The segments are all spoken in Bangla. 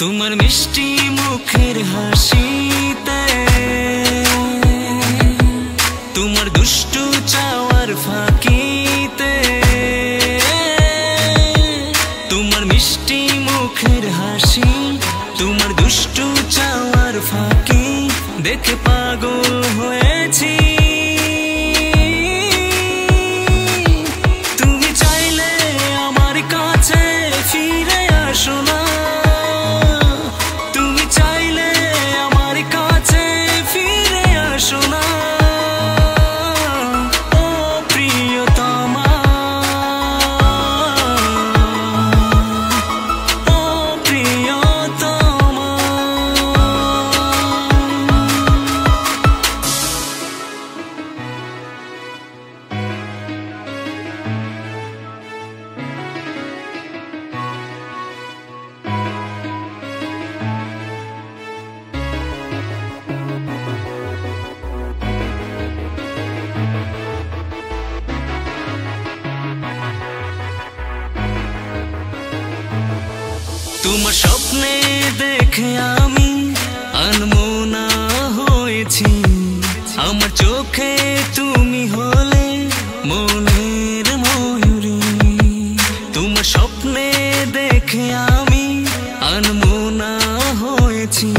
তোমার মিষ্টি মুখের হাসিতে, তোমার দুষ্টু চাওয়ার ফাঁকিতে, তোমার মিষ্টি মুখের হাসি, তোমার দুষ্টু চাওয়ার ফাঁকি দেখে পাগল হয়েছি। তুমি চাইলে আমার কাছে ফিরে আসো না, তুমি চাইলে আমার কাছে ফিরে আসো না। ও প্রিয়তমা, ও প্রিয়তমা। তোমার স্বপ্নে দেখে আমি আনমনা হয়েছি, আমার চোখে তুমি হলে মনের ময়ূরী। তোমার স্বপ্নে দেখে আমি আনমনা হয়েছি,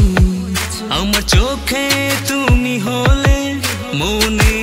আমার চোখে তুমি হলে মনের